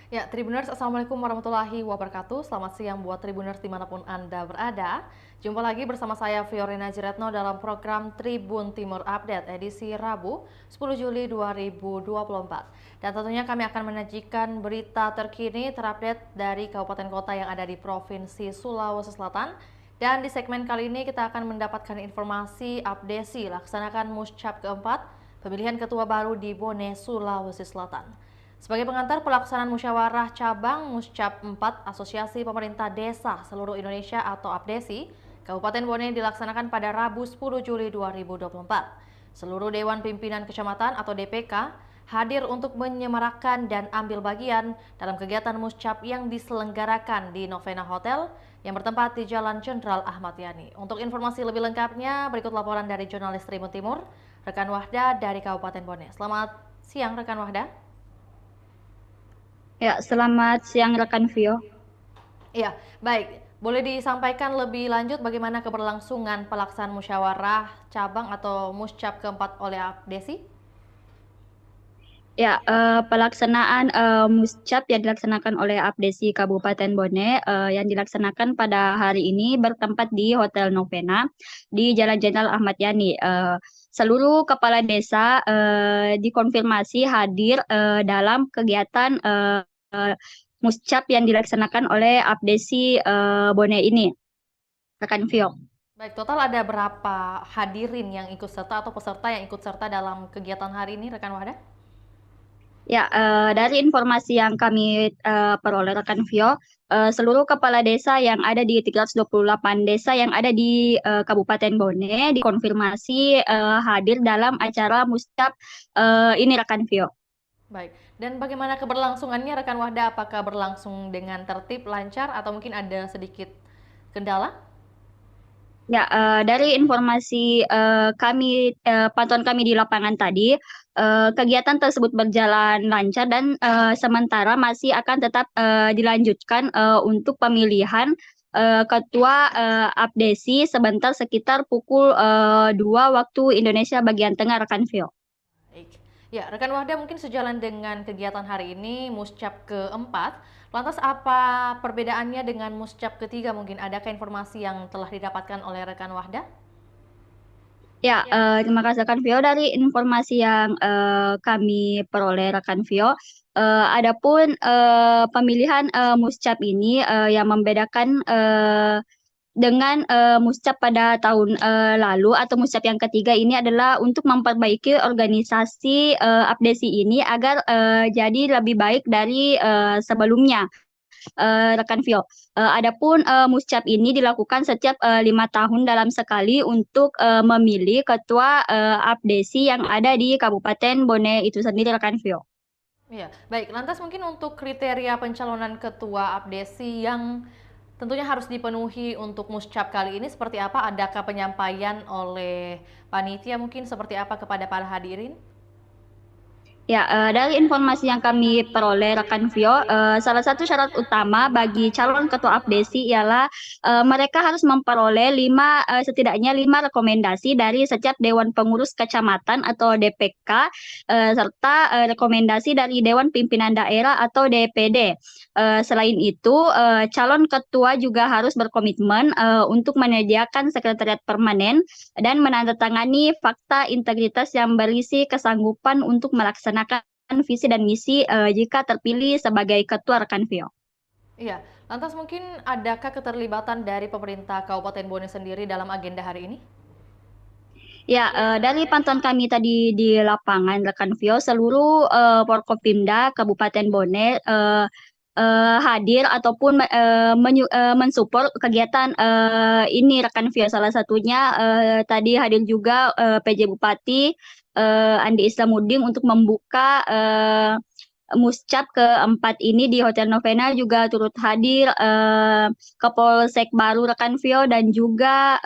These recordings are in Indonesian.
Ya, Tribuners, Assalamualaikum warahmatullahi wabarakatuh. Selamat siang buat Tribuners dimanapun Anda berada. Jumpa lagi bersama saya Fiorina Jiretno dalam program Tribun Timur Update edisi Rabu 10 Juli 2024. Dan tentunya kami akan menyajikan berita terkini terupdate dari kabupaten kota yang ada di Provinsi Sulawesi Selatan. Dan di segmen kali ini kita akan mendapatkan informasi updasi laksanakan Muscap keempat pemilihan ketua baru di Bone, Sulawesi Selatan. Sebagai pengantar pelaksanaan musyawarah cabang Muscap 4 Asosiasi Pemerintah Desa Seluruh Indonesia atau APDESI, Kabupaten Bone dilaksanakan pada Rabu 10 Juli 2024. Seluruh Dewan Pimpinan Kecamatan atau DPK hadir untuk menyemarakan dan ambil bagian dalam kegiatan Muscap yang diselenggarakan di Novena Hotel yang bertempat di Jalan Jenderal Ahmad Yani. Untuk informasi lebih lengkapnya, berikut laporan dari jurnalis Tribun Timur, rekan Wahda dari Kabupaten Bone. Selamat siang rekan Wahda. Ya, selamat siang rekan Vio. Iya, baik. Boleh disampaikan lebih lanjut bagaimana keberlangsungan pelaksanaan musyawarah cabang atau muscap keempat oleh Desi? Ya, pelaksanaan Muscap yang dilaksanakan oleh Apdesi Kabupaten Bone yang dilaksanakan pada hari ini bertempat di Hotel Novena di Jalan Jenderal Ahmad Yani. Seluruh kepala desa dikonfirmasi hadir dalam kegiatan Muscap yang dilaksanakan oleh Apdesi Bone ini, rekan Vio. Baik, total ada berapa hadirin yang ikut serta atau peserta yang ikut serta dalam kegiatan hari ini, rekan Wahda? Ya, dari informasi yang kami peroleh rekan Vio, seluruh kepala desa yang ada di 328 desa yang ada di Kabupaten Bone dikonfirmasi hadir dalam acara Muscap ini rekan Vio. Baik, dan bagaimana keberlangsungannya rekan Wahda? Apakah berlangsung dengan tertib, lancar, atau mungkin ada sedikit kendala? Ya, dari informasi pantauan kami di lapangan tadi, kegiatan tersebut berjalan lancar dan sementara masih akan tetap dilanjutkan untuk pemilihan ketua APDESI sebentar sekitar pukul 2 waktu Indonesia bagian tengah rekan Vio. Baik. Ya, rekan Wahda mungkin sejalan dengan kegiatan hari ini, Muscap keempat. Lantas apa perbedaannya dengan Muscap ketiga? Mungkin adakah informasi yang telah didapatkan oleh rekan Wahda? Ya, terima kasih rekan Vio dari informasi yang kami peroleh rekan Vio. Adapun pemilihan Muscap ini yang membedakan dengan Muscap pada tahun lalu atau Muscap yang ketiga ini adalah untuk memperbaiki organisasi Apdesi ini agar jadi lebih baik dari sebelumnya. Rekan Vio. Adapun Muscap ini dilakukan setiap 5 tahun dalam sekali untuk memilih ketua APDESI yang ada di Kabupaten Bone itu sendiri rekan Vio. Iya, baik. Lantas mungkin untuk kriteria pencalonan ketua APDESI yang tentunya harus dipenuhi untuk Muscap kali ini seperti apa? Adakah penyampaian oleh panitia mungkin seperti apa kepada para hadirin? Ya, dari informasi yang kami peroleh rekan Vio, salah satu syarat utama bagi calon ketua APDESI ialah mereka harus memperoleh setidaknya 5 rekomendasi dari setiap Dewan Pengurus Kecamatan atau DPK, serta rekomendasi dari Dewan Pimpinan Daerah atau DPD. Selain itu, calon ketua juga harus berkomitmen untuk menyediakan sekretariat permanen dan menandatangani fakta integritas yang berisi kesanggupan untuk melaksanakan visi dan misi jika terpilih sebagai ketua rekan Vio. Iya, lantas mungkin adakah keterlibatan dari pemerintah Kabupaten Bone sendiri dalam agenda hari ini? Ya, dari pantauan kami tadi di lapangan rekan Vio, seluruh Forkopimda Kabupaten Bone hadir ataupun mensupport kegiatan ini rekan Vio. Salah satunya tadi hadir juga PJ Bupati Andi Islamuddin untuk membuka Muscap keempat ini di Hotel Novena juga turut hadir Kapolsek baru rekan Vio dan juga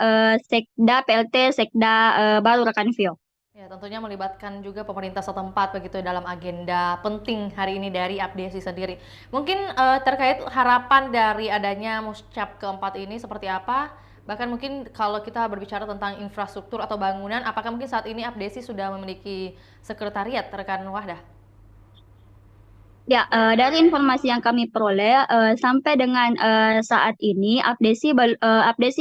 Sekda PLT Sekda baru rekan Vio. Ya, tentunya melibatkan juga pemerintah setempat begitu dalam agenda penting hari ini dari APDESI sendiri. Mungkin terkait harapan dari adanya Muscap keempat ini seperti apa? Bahkan mungkin kalau kita berbicara tentang infrastruktur atau bangunan, apakah mungkin saat ini APDESI sudah memiliki sekretariat rekan Wahdah? Ya, dari informasi yang kami peroleh sampai dengan saat ini Apdesi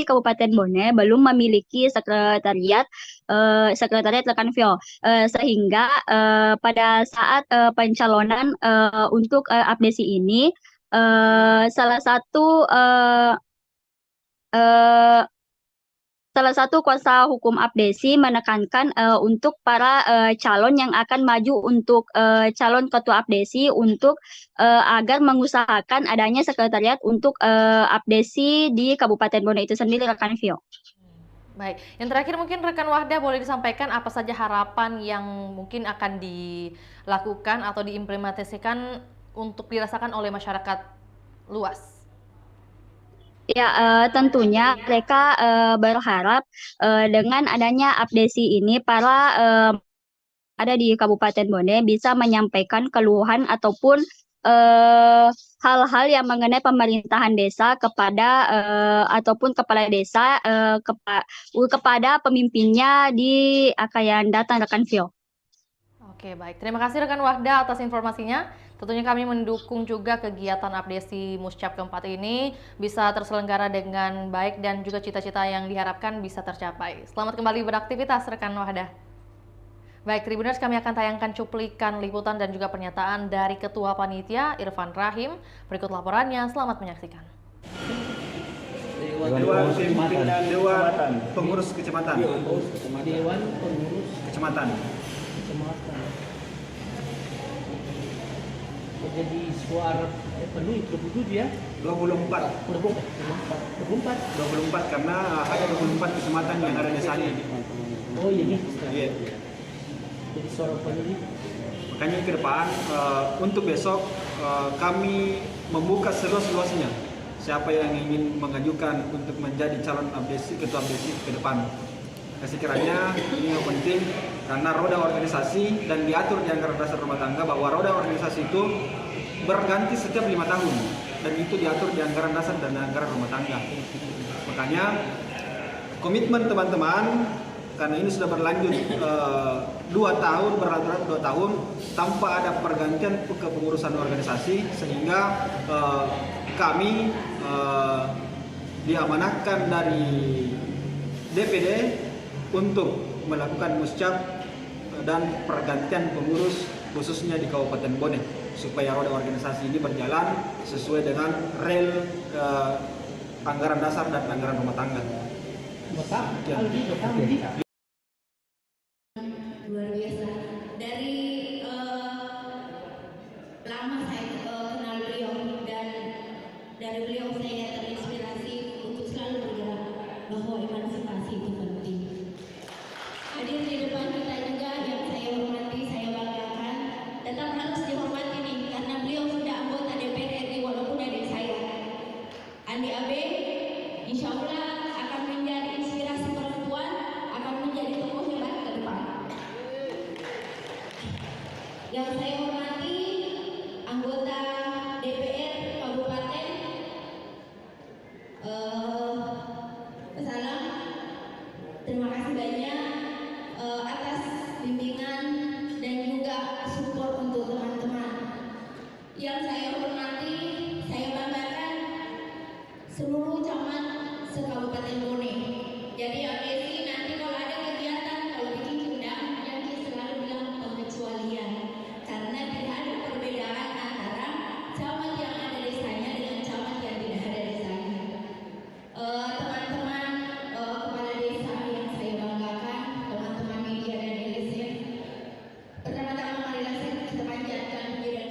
Kabupaten Bone belum memiliki sekretariat rekan Vio. Sehingga pada saat pencalonan untuk Apdesi ini salah satu eh, Salah satu kuasa hukum Abdesi menekankan untuk para calon yang akan maju untuk calon ketua Abdesi untuk agar mengusahakan adanya sekretariat untuk Abdesi di Kabupaten Bone itu sendiri, rekan Vio. Baik, yang terakhir mungkin rekan Wahda boleh disampaikan apa saja harapan yang mungkin akan dilakukan atau diimplementasikan untuk dirasakan oleh masyarakat luas. Ya, tentunya mereka berharap dengan adanya Abdesi ini para ada di Kabupaten Bone bisa menyampaikan keluhan ataupun hal-hal yang mengenai pemerintahan desa kepada ataupun kepala desa kepada pemimpinnya di Akayan datang, rekan Vio. Oke, baik. Terima kasih rekan Wahda atas informasinya. Tentunya kami mendukung juga kegiatan Abdesi Muscap keempat ini bisa terselenggara dengan baik dan juga cita-cita yang diharapkan bisa tercapai. Selamat kembali beraktivitas rekan Wahda. Baik, Tribuners, kami akan tayangkan cuplikan liputan dan juga pernyataan dari Ketua Panitia Irfan Rahim. Berikut laporannya, selamat menyaksikan. Dewan Pimpinan Dewan Pengurus Kecamatan. Dewan Pengurus Kecamatan. Kecamatan. Jadi suara penuh 27 ya? 24. 24 karena ada 24 kecamatan yang ada di sana. Oh iya nih. Iya. Jadi suara penuh. Makanya ke depan untuk besok kami membuka seluas-luasnya siapa yang ingin mengajukan untuk menjadi calon Abdesi, ketua Abdesi ke depan. Sekiranya ini yang penting karena roda organisasi dan diatur di anggaran dasar rumah tangga bahwa roda organisasi itu berganti setiap 5 tahun dan itu diatur di anggaran dasar dan anggaran rumah tangga. Makanya komitmen teman-teman karena ini sudah berlanjut 2 tahun, berlalu 2 tahun tanpa ada pergantian kepengurusan organisasi sehingga kami diamanahkan dari DPD untuk melakukan muscap dan pergantian pengurus khususnya di Kabupaten Bone supaya roda organisasi ini berjalan sesuai dengan rel anggaran dasar dan anggaran rumah tangga. Ya. Luar biasa. Dari lama saya kenal beliau dan dari beliau saya terinspirasi untuk selalu bergerak bahwa emansipasi itu penting. Hadir di depan kita juga yang saya hormati, saya banggakan, tetap harus dihormati nih karena beliau sudah anggota DPR RI walaupun adik saya. Andi Abe, insya Allah akan menjadi inspirasi perempuan, akan menjadi tokoh hebat ke depan. Yang saya hormati anggota DPR Kabupaten Salam, terima kasih banyak atas bimbingan dan juga support untuk teman-teman. Yang saya hormati, saya banggakan seluruh camat se-Kabupaten Bone. Jadi Abdesi nanti kalau ada kegiatan, kalau bikin undang, yang selalu bilang pengecualian. Karena tidak ada perbedaan antara camat yang ada desanya dengan camat yang tidak ada desanya. Teman-teman kepala desa yang saya banggakan, teman-teman media dan LSM, pertama-tama marilah kita panjatkan puji.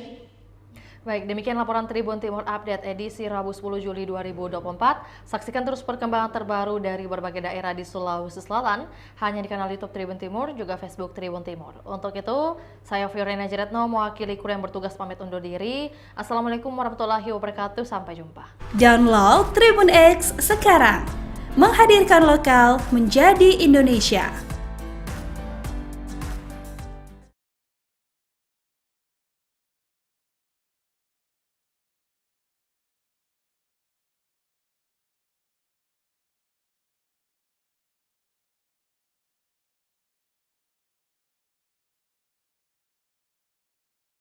Baik, demikian laporan Tribun Timur Update edisi Rabu 10 Juli 2024. Saksikan terus perkembangan terbaru dari berbagai daerah di Sulawesi Selatan hanya di kanal YouTube Tribun Timur, juga Facebook Tribun Timur. Untuk itu, saya Fiorina Jeretno mewakili kru yang bertugas pamit undur diri. Assalamualaikum warahmatullahi wabarakatuh. Sampai jumpa. Download Tribun X sekarang. Menghadirkan lokal menjadi Indonesia.